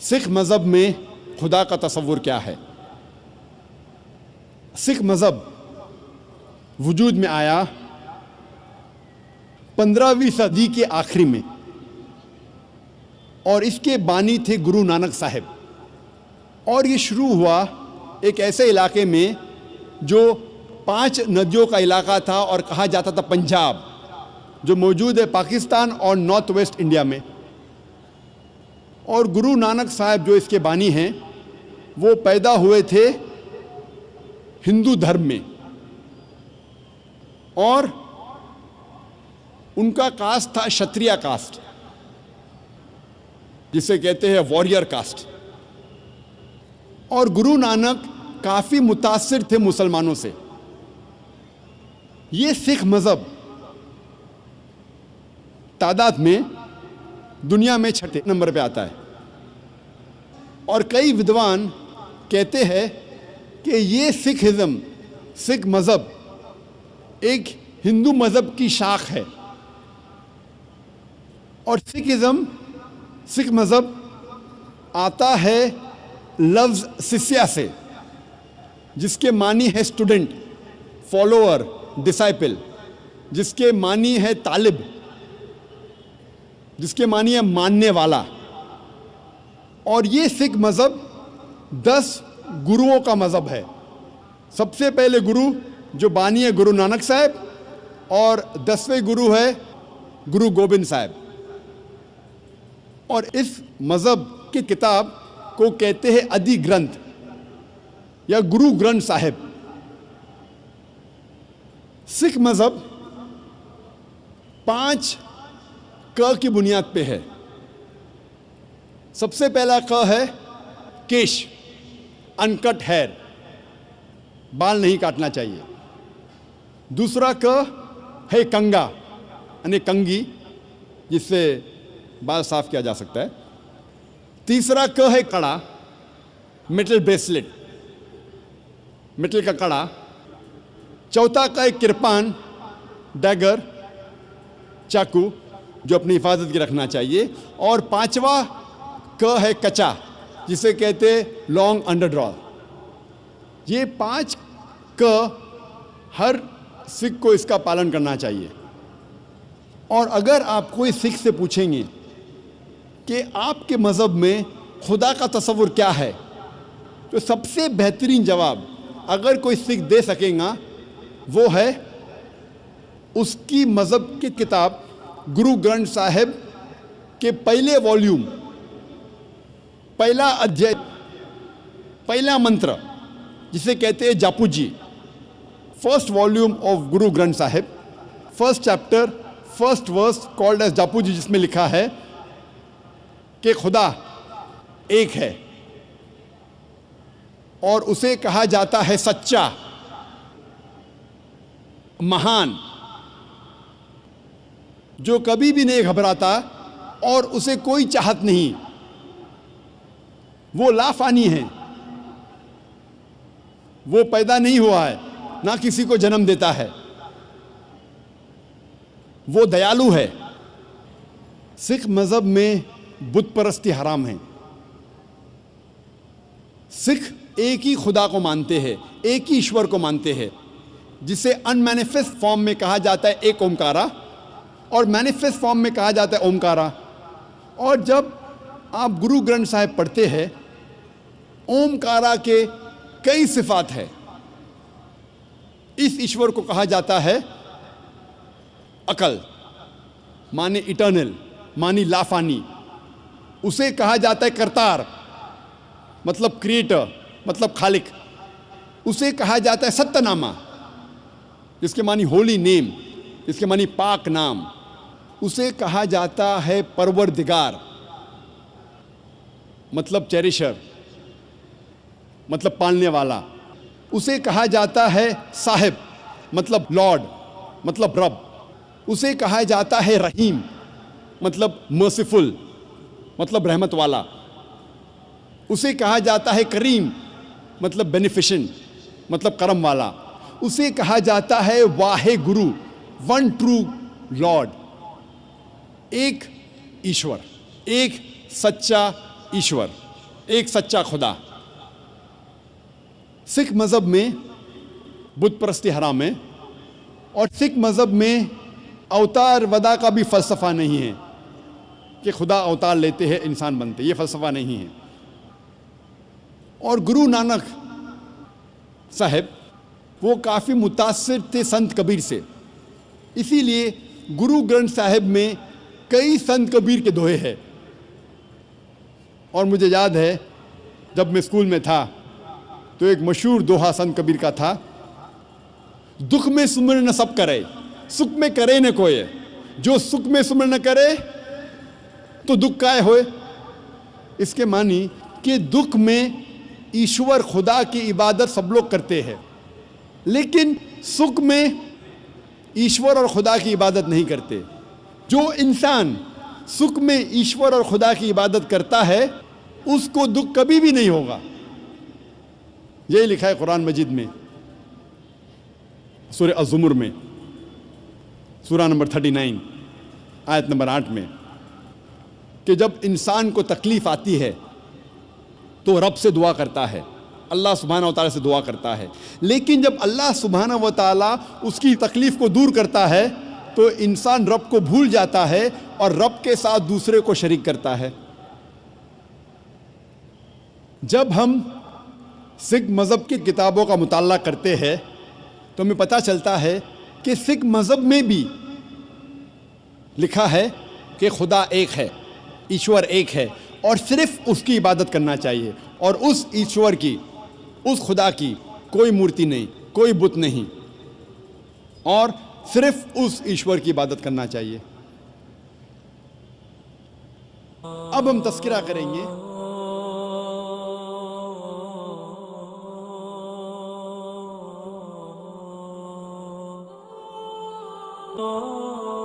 सिख मज़हब में खुदा का तसव्वुर क्या है। सिख मज़हब वजूद में आया 15वीं सदी के आखिरी में और इसके बानी थे गुरु नानक साहिब। और ये शुरू हुआ एक ऐसे इलाके में जो 5 नदियों का इलाका था और कहा जाता था पंजाब, जो मौजूद है पाकिस्तान और नॉर्थ वेस्ट इंडिया में। और गुरु नानक साहिब जो इसके बानी हैं वो पैदा हुए थे हिंदू धर्म में और उनका कास्ट था क्षत्रिय कास्ट, जिसे कहते हैं वॉरियर कास्ट। और गुरु नानक काफ़ी मुतासिर थे मुसलमानों से। ये सिख मज़हब तादाद में दुनिया में 6 नंबर पे आता है और कई विद्वान कहते हैं कि ये सिखिज़्म, सिख मज़हब एक हिंदू मज़हब की शाख है। और सिखिज़्म, सिख मज़हब आता है लफ्ज़ शिष्या से, जिसके मानी है स्टूडेंट, फॉलोअर, डिसाइपल, जिसके मानी है तालिब, जिसके मानी है मानने वाला। और ये सिख मज़हब 10 गुरुओं का मज़हब है। सबसे पहले गुरु जो बानी है गुरु नानक साहब और 10वें गुरु है गुरु गोबिंद साहब। और इस मज़हब की किताब को कहते हैं आदि ग्रंथ या गुरु ग्रंथ साहिब। सिख मज़हब 5 क की बुनियाद पे है। सबसे पहला क है केश, अनकट हेयर, बाल नहीं काटना चाहिए। दूसरा क है कंगा यानी कंगी, जिससे बाल साफ किया जा सकता है। तीसरा क है कड़ा, मेटल ब्रेसलेट, मेटल का कड़ा। चौथा का है किरपान, डैगर, चाकू, जो अपनी हिफाजत की रखना चाहिए। और 5वां क है कचा, जिसे कहते हैं लॉन्ग अंडरड्रॉ। ये 5 क हर सिख को इसका पालन करना चाहिए। और अगर आप कोई सिख से पूछेंगे कि आपके मज़हब में खुदा का तसव्वुर क्या है, तो सबसे बेहतरीन जवाब अगर कोई सिख दे सकेगा वो है उसकी मज़हब की किताब गुरु ग्रंथ साहिब के पहले वॉल्यूम, पहला अध्याय, पहला मंत्र, जिसे कहते हैं Japu ji. First volume of Guru Granth Sahib, first chapter, first verse called as Japu ji, जिसमें लिखा है कि खुदा एक है और उसे कहा जाता है सच्चा, महान, जो कभी भी नहीं घबराता और उसे कोई चाहत नहीं। वो लाफानी है, वो पैदा नहीं हुआ है, ना किसी को जन्म देता है। वो दयालु है। सिख मज़हब में बुत परस्ती हराम है। सिख एक ही खुदा को मानते हैं, एक ही ईश्वर को मानते हैं, जिसे अनमैनिफेस्ट फॉर्म में कहा जाता है एक ओमकारा और मैनिफेस्ट फॉर्म में कहा जाता है ओमकारा। और जब आप गुरु ग्रंथ साहिब पढ़ते हैं, ओमकारा के कई सिफात है। इस ईश्वर को कहा जाता है अकल, माने इटर्नल, मानी लाफानी। उसे कहा जाता है करतार, मतलब क्रिएटर, मतलब खालिक। उसे कहा जाता है सत्यनामा, जिसके मानी होली नेम, जिसके मानी पाक नाम। उसे कहा जाता है परवरदिगार, मतलब चेरिशर, मतलब पालने वाला। उसे कहा जाता है साहिब, मतलब लॉर्ड, मतलब रब। उसे कहा जाता है रहीम, मतलब मर्सीफुल, मतलब रहमत वाला। उसे कहा जाता है करीम, मतलब बेनिफिशेंट, मतलब करम वाला। उसे कहा जाता है Wahe Guru, one true Lord, एक ईश्वर, एक सच्चा ईश्वर। एक सच्चा खुदा। सिख मज़हब में बुत परस्ती हराम है और सिख मज़हब में अवतार वदा का भी फ़लसफ़ा नहीं है कि खुदा अवतार लेते हैं इंसान बनते, ये फ़लसफ़ा नहीं है। और गुरु नानक साहब वो काफ़ी मुतासिर थे संत कबीर से, इसीलिए गुरु ग्रंथ साहिब में कई संत कबीर के दोहे हैं। और मुझे याद है जब मैं स्कूल में था तो एक मशहूर दोहा संत कबीर का था, दुख में सुमिर न सब करे, सुख में करे न कोई, जो सुख में सुमिर न करे तो दुख काय होए। इसके मानी कि दुख में ईश्वर खुदा की इबादत सब लोग करते हैं, लेकिन सुख में ईश्वर और खुदा की इबादत नहीं करते। जो इंसान सुख में ईश्वर और खुदा की इबादत करता है उसको दुख कभी भी नहीं होगा। यही लिखा है कुरान मजीद में, सूरह अज़्ज़ुमर में, सूरा नंबर 39 आयत नंबर 8 में, कि जब इंसान को तकलीफ़ आती है तो रब से दुआ करता है, अल्लाह सुब्हानहू व तआला से दुआ करता है। लेकिन जब अल्लाह सुब्हानहू व तआला उसकी तकलीफ़ को दूर करता है तो इंसान रब को भूल जाता है और रब के साथ दूसरे को शरीक करता है। जब हम सिख मज़हब की किताबों का मुताला करते हैं तो हमें पता चलता है कि सिख मज़हब में भी लिखा है कि खुदा एक है, ईश्वर एक है और सिर्फ उसकी इबादत करना चाहिए, और उस ईश्वर की, उस खुदा की कोई मूर्ति नहीं, कोई बुत नहीं, और सिर्फ उस ईश्वर की इबादत करना चाहिए। अब हम तज़किरा करेंगे Oh